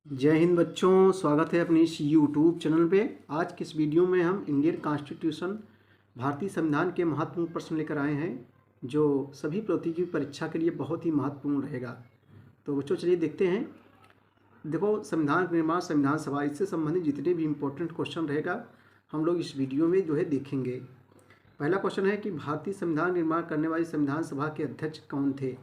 जय हिंद बच्चों, स्वागत है अपनी इस यूट्यूब चैनल पे। आज की इस वीडियो में हम इंडियन कॉन्स्टिट्यूशन भारतीय संविधान के महत्वपूर्ण प्रश्न लेकर आए हैं जो सभी प्रतियोगी परीक्षा के लिए बहुत ही महत्वपूर्ण रहेगा। तो बच्चों चलिए देखते हैं। देखो, संविधान निर्माण, संविधान सभा, इससे संबंधित जितने भी इम्पोर्टेंट क्वेश्चन रहेगा हम लोग इस वीडियो में जो है देखेंगे। पहला क्वेश्चन है कि भारतीय संविधान निर्माण करने वाली संविधान सभा के अध्यक्ष कौन थे।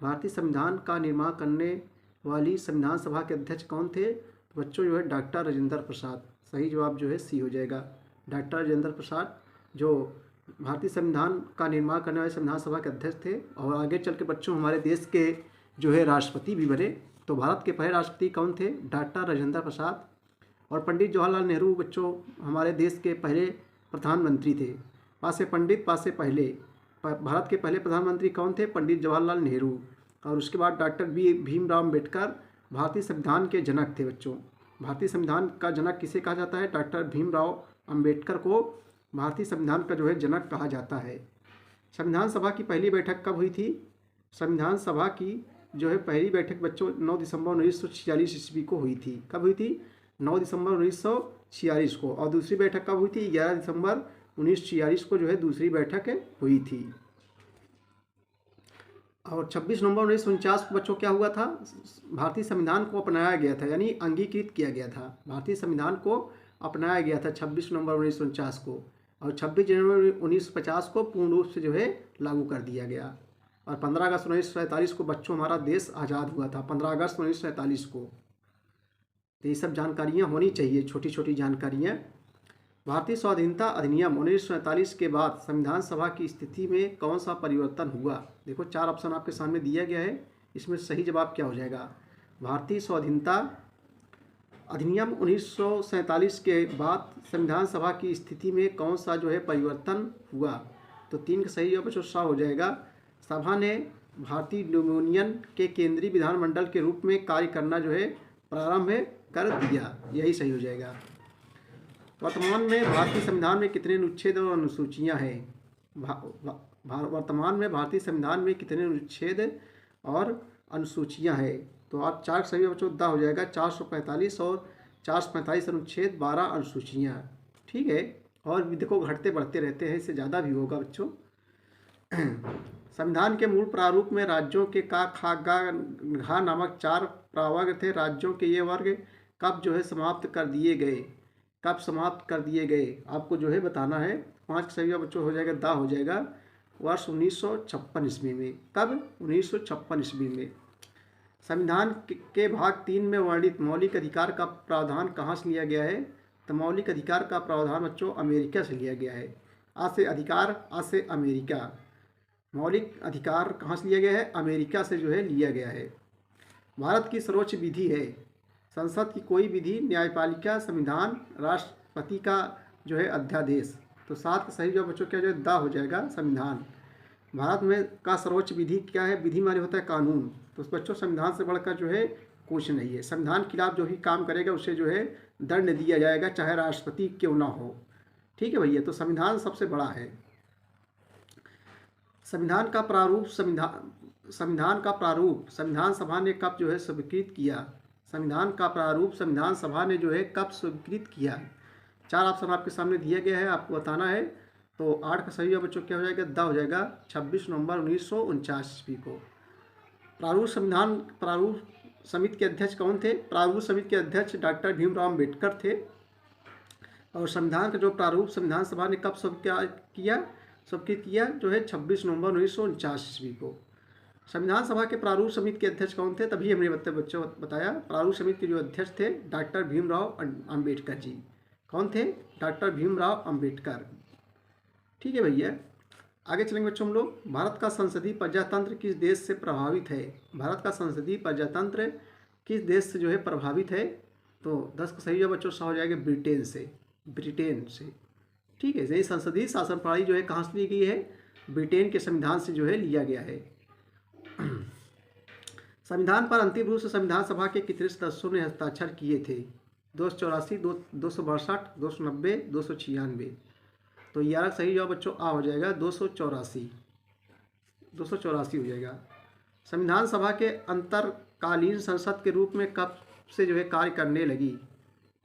भारतीय संविधान का निर्माण करने वाली संविधान सभा के अध्यक्ष कौन थे। तो बच्चों जो है डॉक्टर राजेंद्र प्रसाद। सही जवाब जो है सी हो जाएगा, डॉक्टर राजेंद्र प्रसाद जो भारतीय संविधान का निर्माण करने वाले संविधान सभा के अध्यक्ष थे। और आगे चल के बच्चों हमारे देश के जो है राष्ट्रपति भी बने। तो भारत के पहले राष्ट्रपति कौन थे? डॉक्टर राजेंद्र प्रसाद। और पंडित जवाहरलाल नेहरू बच्चों हमारे देश के पहले प्रधानमंत्री थे। पासे पंडित पासे पहले, भारत के पहले प्रधानमंत्री कौन थे? पंडित जवाहरलाल नेहरू। और उसके बाद डॉक्टर भीमराव अम्बेडकर भारतीय संविधान के जनक थे बच्चों। भारतीय संविधान का जनक किसे कहा जाता है? डॉक्टर भीमराव अम्बेडकर को भारतीय संविधान का जो है जनक कहा जाता है। संविधान सभा की पहली बैठक कब हुई थी? संविधान सभा की जो है पहली बैठक बच्चों 9 दिसंबर 1946 ईस्वी को हुई थी। कब हुई थी? 9 दिसंबर 1946 को। और दूसरी बैठक कब हुई थी? 11 दिसंबर 1946 को जो है दूसरी बैठक हुई थी। और 26 नवंबर 1949 को बच्चों क्या हुआ था? भारतीय संविधान को अपनाया गया था, यानी अंगीकृत किया गया था। भारतीय संविधान को अपनाया गया था 26 नवंबर 1949 को। और 26 जनवरी 1950 को पूर्ण रूप से जो है लागू कर दिया गया। और 15 अगस्त 1947 को बच्चों हमारा देश आज़ाद हुआ था, 15 अगस्त 1947 को। तो ये सब जानकारियाँ होनी चाहिए, छोटी छोटी जानकारियाँ। भारतीय स्वाधीनता अधिनियम 1947 के बाद संविधान सभा की स्थिति में कौन सा परिवर्तन हुआ? देखो 4 ऑप्शन आपके सामने दिया गया है, इसमें सही जवाब क्या हो जाएगा? भारतीय स्वाधीनता अधिनियम 1947 के बाद संविधान सभा की स्थिति में कौन सा जो है परिवर्तन हुआ? तो 3 का सही जवाब बच्चों हो जाएगा। सभा ने भारतीय यूनियन के केंद्रीय विधानमंडल के रूप में कार्य करना जो है प्रारंभ कर दिया, यही सही हो जाएगा। वर्तमान में भारतीय संविधान में कितने अनुच्छेद और अनुसूचियां हैं? वर्तमान में भारतीय संविधान में कितने अनुच्छेद और अनुसूचियां हैं? तो आप 4 सही बच्चों दा हो जाएगा, 445 और 445 अनुच्छेद, 12 अनुसूचियां। ठीक है, और भी देखो घटते बढ़ते रहते हैं, इससे ज़्यादा भी होगा बच्चों। संविधान के मूल प्रारूप में राज्यों के का खा गा घा नामक 4 प्रवर्ग थे। राज्यों के ये वर्ग कब जो है समाप्त कर दिए गए? कब समाप्त कर दिए गए आपको जो है बताना है। 5 सही बच्चों हो जाएगा, दा हो जाएगा, वर्ष 1956 ईस्वी में। कब? 1956 ईस्वी में। संविधान के भाग 3 में वर्णित मौलिक अधिकार का प्रावधान कहाँ से लिया गया है? तो मौलिक अधिकार का प्रावधान बच्चों अमेरिका से लिया गया है। आ से अधिकार, आ से अमेरिका। मौलिक अधिकार कहाँ से लिया गया है? अमेरिका से जो है लिया गया है। भारत की सर्वोच्च विधि है संसद की कोई विधि, न्यायपालिका, संविधान, राष्ट्रपति का जो है अध्यादेश। तो 7 का सही जवाब बच्चों क्या जो है दा हो जाएगा, संविधान। भारत में का सर्वोच्च विधि क्या है? विधि माने होता है कानून। तो बच्चों संविधान से बढ़कर जो है कुछ नहीं है। संविधान के खिलाफ जो भी काम करेगा उसे जो है दंड दिया जाएगा, चाहे राष्ट्रपति क्यों ना हो। ठीक है भैया, तो संविधान सबसे बड़ा है। संविधान का प्रारूप संविधान सभा ने कब जो है स्वीकृत किया? संविधान का प्रारूप संविधान सभा ने जो है कब स्वीकृत किया? 4 ऑप्शन आपके सामने दिया गया है, आपको बताना है। तो 8 का सही जवाब बच्चों क्या हो जाएगा, दा हो जाएगा, 26 नवंबर 1949 ईस्वी को। प्रारूप समिति के अध्यक्ष कौन थे? प्रारूप समिति के अध्यक्ष डॉक्टर भीमराव अम्बेडकर थे। और संविधान का जो प्रारूप संविधान सभा ने कब स्वीकृत किया जो है 26 नवंबर 1949 ईस्वी को। संविधान सभा के प्रारूप समिति के अध्यक्ष कौन थे? तभी हमने बच्चों बताया, प्रारूप समिति के जो अध्यक्ष थे डॉक्टर भीमराव अम्बेडकर जी। कौन थे? डॉक्टर भीमराव अम्बेडकर। ठीक है भैया, आगे चलेंगे बच्चों हम लोग। भारत का संसदीय प्रजातंत्र किस देश से प्रभावित है? भारत का संसदीय प्रजातंत्र किस देश से जो है प्रभावित है? तो 10 का सही जवाब बच्चों हो जाएगा, ब्रिटेन से। ब्रिटेन से। ठीक है, यही संसदीय शासन प्रणाली जो है कहाँ से ली गई है? ब्रिटेन के संविधान से जो है लिया गया है। संविधान पर अंतिम रूप से संविधान सभा के कितने सदस्यों ने हस्ताक्षर किए थे? 284, 262, 290, 296। तो 11 सही जवाब बच्चों आ हो जाएगा, 284 हो जाएगा। संविधान सभा के अंतरकालीन संसद के रूप में कब से जो है कार्य करने लगी।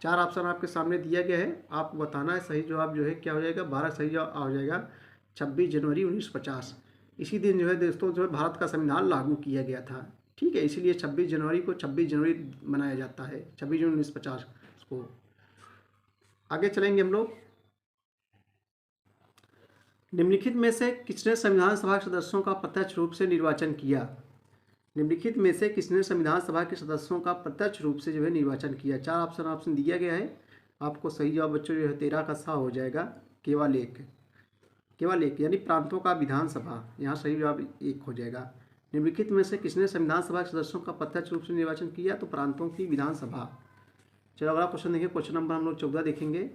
4 ऑप्शन आपके सामने दिया गया है, आपको बताना है। सही जवाब जो है क्या हो जाएगा, 12 सही जवाब हो जाएगा 26 जनवरी 1950। इसी दिन जो है दोस्तों जो है भारत का संविधान लागू किया गया था। ठीक है, इसीलिए 26 जनवरी को 26 जनवरी मनाया जाता है, 26 जनवरी 1950 को। आगे चलेंगे हम लोग। निम्नलिखित में से किसने संविधान सभा के सदस्यों का प्रत्यक्ष रूप से निर्वाचन किया? निम्नलिखित में से किसने संविधान सभा के सदस्यों का प्रत्यक्ष रूप से जो है निर्वाचन किया? 4 ऑप्शन दिया गया है आपको। सही जवाब बच्चों जो है 13 का सा हो जाएगा केवल एक यानी प्रांतों का विधानसभा। यहाँ सही जवाब 1 हो जाएगा। निम्नलिखित में से किसने संविधान सभा के सदस्यों का प्रत्यक्ष रूप से निर्वाचन किया? तो प्रांतों की विधानसभा। चलो अगला क्वेश्चन देखें, क्वेश्चन नंबर हम लोग 14 देखेंगे।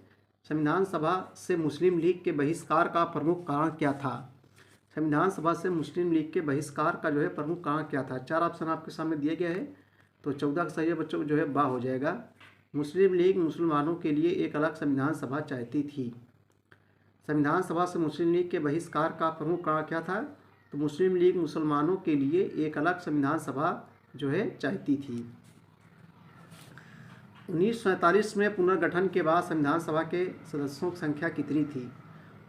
संविधान सभा से मुस्लिम लीग के बहिष्कार का प्रमुख कारण क्या था? संविधान सभा से मुस्लिम लीग के बहिष्कार का जो है प्रमुख कारण क्या था? 4 ऑप्शन आपके सामने दिया गया है, तो 14 का सही है बच्चों जो है बा हो जाएगा। मुस्लिम लीग मुसलमानों के लिए एक अलग संविधान सभा चाहती थी। संविधान सभा से मुस्लिम लीग के बहिष्कार का प्रमुख कारण क्या था? तो मुस्लिम लीग मुसलमानों के लिए एक अलग संविधान सभा जो है चाहती थी। 1947 में पुनर्गठन के बाद संविधान सभा के सदस्यों की संख्या कितनी थी?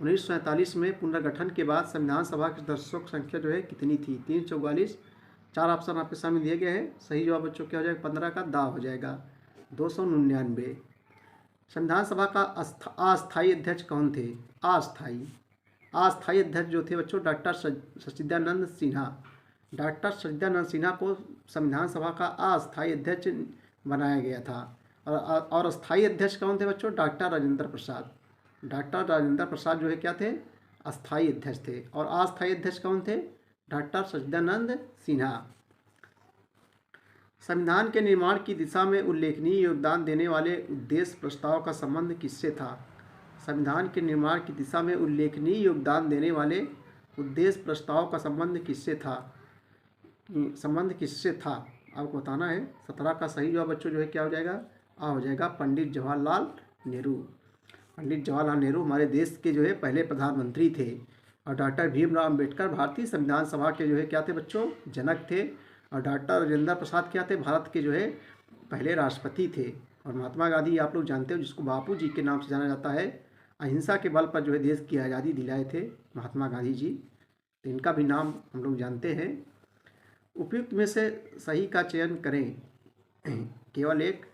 1947 में पुनर्गठन के बाद संविधान सभा के सदस्यों की संख्या जो है कितनी थी? 344। 4 ऑप्शन आपके सामने दिए गए हैं। सही जवाब बच्चों क्या हो जाएगा? 15 का दा हो जाएगा 299। संविधान सभा का अस्थायी अध्यक्ष कौन थे? अस्थायी अध्यक्ष जो थे बच्चों डॉक्टर सच्चिदानंद सिन्हा। डॉक्टर सच्चिदानंद सिन्हा को संविधान सभा का अस्थायी अध्यक्ष बनाया गया था। और अस्थायी अध्यक्ष कौन थे बच्चों? डॉक्टर राजेंद्र प्रसाद। डॉक्टर राजेंद्र प्रसाद जो है क्या थे? अस्थायी अध्यक्ष थे। और अस्थायी अध्यक्ष कौन थे? डॉक्टर सच्चिदानंद सिन्हा। संविधान के निर्माण की दिशा में उल्लेखनीय योगदान देने वाले उद्देश्य प्रस्ताव का संबंध किससे था? संविधान के निर्माण की दिशा में उल्लेखनीय योगदान देने वाले उद्देश्य प्रस्ताव का संबंध किससे था? आपको बताना है। 17 का सही जवाब बच्चों जो है क्या हो जाएगा? आ हो जाएगा पंडित जवाहरलाल नेहरू। पंडित जवाहरलाल नेहरू हमारे देश के जो है पहले प्रधानमंत्री थे। और डॉक्टर भीमराव अंबेडकर भारतीय संविधान सभा के जो है क्या थे बच्चों? जनक थे। और डॉक्टर राजेंद्र प्रसाद क्या थे? भारत के जो है पहले राष्ट्रपति थे। और महात्मा गांधी आप लोग जानते हो जिसको बापू जी के नाम से जाना जाता है, अहिंसा के बल पर जो है देश की आज़ादी दिलाए थे महात्मा गांधी जी, तो इनका भी नाम हम लोग जानते हैं। उपयुक्त में से सही का चयन करें, केवल एक।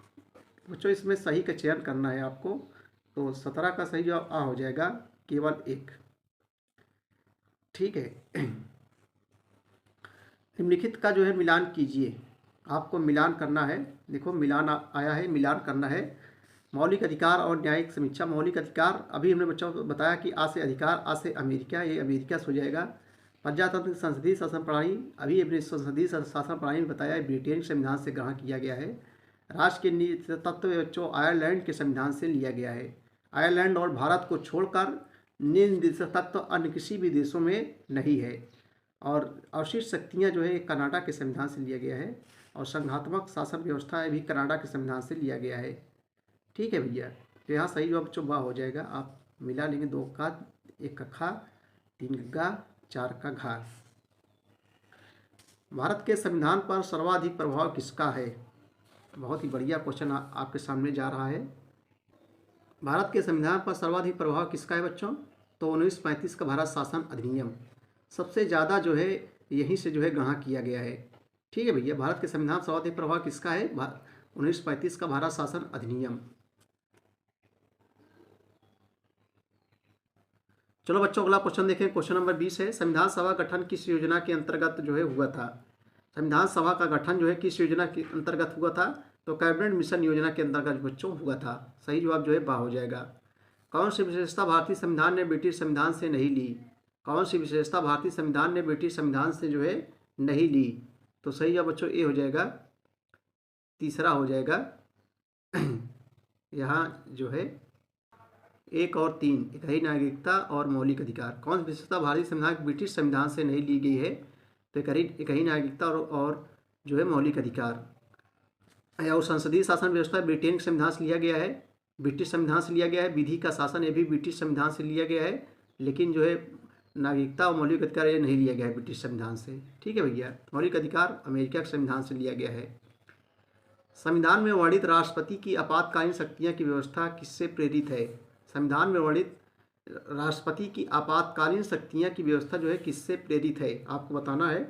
बच्चों इसमें सही का चयन करना है आपको, तो 17 का सही जवाब आ हो जाएगा केवल एक। ठीक है। निम्नलिखित का जो है मिलान कीजिए, आपको मिलान करना है। देखो मिलान आया है, मिलान करना है। मौलिक अधिकार और न्यायिक समीक्षा। मौलिक अधिकार अभी हमने बच्चों को बताया कि आ से अधिकार, आ से अमेरिका, ये अमेरिका से हो जाएगा। प्रजातंत्र संसदीय शासन प्रणाली, अभी अपने संसदीय शासन प्रणाली में बताया है ब्रिटेन संविधान से ग्रहण किया गया है। राष्ट्र के नीति तत्व बच्चों आयरलैंड के संविधान से लिया गया है। आयरलैंड और भारत को छोड़कर निर्देशक तत्व अन्य किसी भी देशों में नहीं है। और अवशिष्ट शक्तियाँ जो है कनाडा के संविधान से लिया गया है। और संघात्मक शासन व्यवस्था भी कनाडा के संविधान से लिया गया है। ठीक है भैया, तो यहाँ सही जवाब बच्चों बा हो जाएगा। आप मिला लेंगे 2 का 1 का खा, 3 का 4 का घा। भारत के संविधान पर सर्वाधिक प्रभाव किसका है? बहुत ही बढ़िया क्वेश्चन आपके सामने जा रहा है। भारत के संविधान पर सर्वाधिक प्रभाव किसका है बच्चों? तो 1935 का भारत शासन अधिनियम सबसे ज़्यादा जो है यहीं से जो है ग्रहण किया गया है। ठीक है भैया, भारत के संविधान सर्वाधिक प्रभाव किसका है? 1935 का भारत शासन अधिनियम। चलो बच्चों अगला क्वेश्चन देखें, क्वेश्चन नंबर 20 है। संविधान सभा गठन किस योजना के अंतर्गत जो है हुआ था? संविधान सभा का गठन जो है किस योजना के अंतर्गत हुआ था? तो कैबिनेट मिशन योजना के अंतर्गत बच्चों हुआ था। सही जवाब जो है बा हो जाएगा। कौन सी विशेषता भारतीय संविधान ने ब्रिटिश संविधान से नहीं ली? कौन सी विशेषता भारतीय संविधान ने ब्रिटिश संविधान से जो है नहीं ली? तो सही जवाब बच्चों ए हो जाएगा, तीसरा हो जाएगा। यहाँ जो है 1 और 3, एक ही नागरिकता और मौलिक अधिकार। कौन सी विशेषता भारतीय संविधान ब्रिटिश संविधान से नहीं ली गई है? तो एक ही नागरिकता और जो है मौलिक अधिकार। और संसदीय शासन व्यवस्था ब्रिटेन के संविधान से लिया गया है, ब्रिटिश संविधान से लिया गया है। विधि का शासन ये भी ब्रिटिश संविधान से लिया गया है, लेकिन जो है नागरिकता और मौलिक अधिकार ये नहीं लिया गया है ब्रिटिश संविधान से। ठीक है भैया, मौलिक अधिकार अमेरिका के संविधान से लिया गया है। संविधान में वर्णित राष्ट्रपति की आपातकालीन शक्तियाँ की व्यवस्था किससे प्रेरित है? संविधान में वर्णित राष्ट्रपति की आपातकालीन शक्तियाँ की व्यवस्था जो है किससे प्रेरित है, आपको बताना है।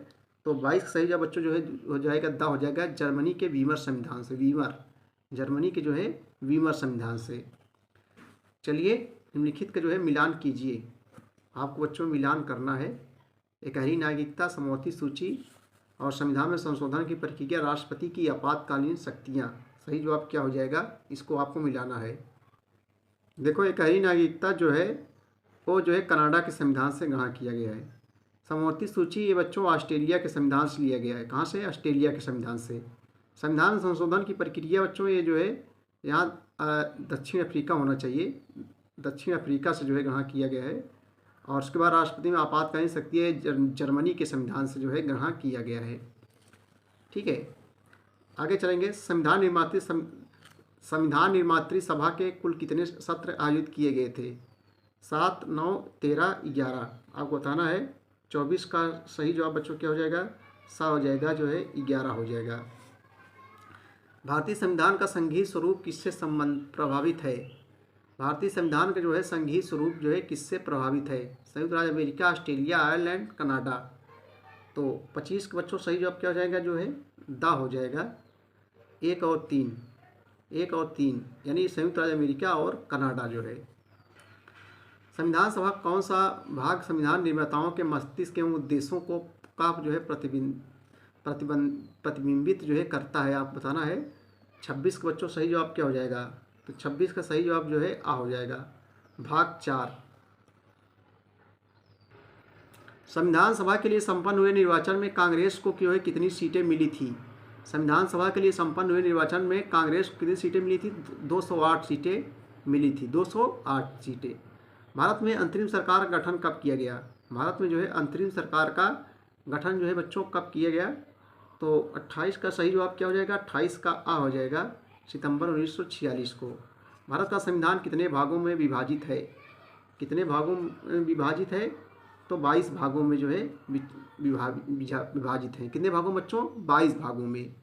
तो 22 सही जवाब बच्चों जो है हो जाएगा द हो जाएगा जर्मनी के वीमर संविधान से। वीमर, जर्मनी के जो है वीमर संविधान से। चलिए निम्नलिखित का जो है मिलान कीजिए, आपको बच्चों में मिलान करना है। एकहरी नागरिकता समवर्ती सूची और संविधान में संशोधन की प्रक्रिया, राष्ट्रपति की आपातकालीन शक्तियाँ, सही जवाब क्या हो जाएगा, इसको आपको मिलाना है। देखो एकहरी नागरिकता जो है वो जो है कनाडा के संविधान से ग्रहण किया गया है। समवर्ती सूची ये बच्चों ऑस्ट्रेलिया के संविधान से लिया गया है। कहाँ से? ऑस्ट्रेलिया के संविधान से। संविधान संशोधन की प्रक्रिया बच्चों ये जो है यहाँ दक्षिण अफ्रीका होना चाहिए, दक्षिण अफ्रीका से जो है ग्रहण किया गया है। और उसके बाद राष्ट्रपति में आपातकालीन शक्ति जर्मनी के संविधान से जो है ग्रहण किया गया है। ठीक है, आगे चलेंगे। संविधान निर्मात्री सभा के कुल कितने सत्र आयोजित किए गए थे? 7, 9, 13, 11। आपको बताना है। 24 का सही जवाब बच्चों क्या हो जाएगा? सा हो जाएगा, जो है 11 हो जाएगा। भारतीय संविधान का संघीय स्वरूप किससे प्रभावित है? भारतीय संविधान का जो है संघीय स्वरूप जो है किससे प्रभावित है? संयुक्त राज्य अमेरिका, ऑस्ट्रेलिया, आयरलैंड, कनाडा। तो 25 के बच्चों सही जवाब क्या हो जाएगा, जो है द हो जाएगा। 1 और 3 यानी संयुक्त राज्य अमेरिका और कनाडा जो है। संविधान सभा कौन सा भाग संविधान निर्माताओं के मस्तिष्क एवं उद्देश्यों को का जो है प्रतिबिंबित जो है करता है, आप बताना है। 26 के बच्चों सही जवाब क्या हो जाएगा? तो 26 का सही जवाब जो है आ हो जाएगा, भाग 4। संविधान सभा के लिए संपन्न हुए निर्वाचन में कांग्रेस को जो है कितनी सीटें मिली थी? संविधान सभा के लिए संपन्न हुए निर्वाचन में कांग्रेस को कितनी सीटें मिली थी? 208 सीटें मिली थी, 208 सीटें। भारत में अंतरिम सरकार का गठन कब किया गया? भारत में जो है अंतरिम सरकार का गठन जो है बच्चों कब किया गया? तो 28 का सही जवाब क्या हो जाएगा? 28 का आ हो जाएगा, सितंबर 1946 को। भारत का संविधान कितने भागों में विभाजित है? कितने भागों में विभाजित है? तो 22 भागों में जो है विभाजित है। कितने भागों बच्चों? 22 भागों में।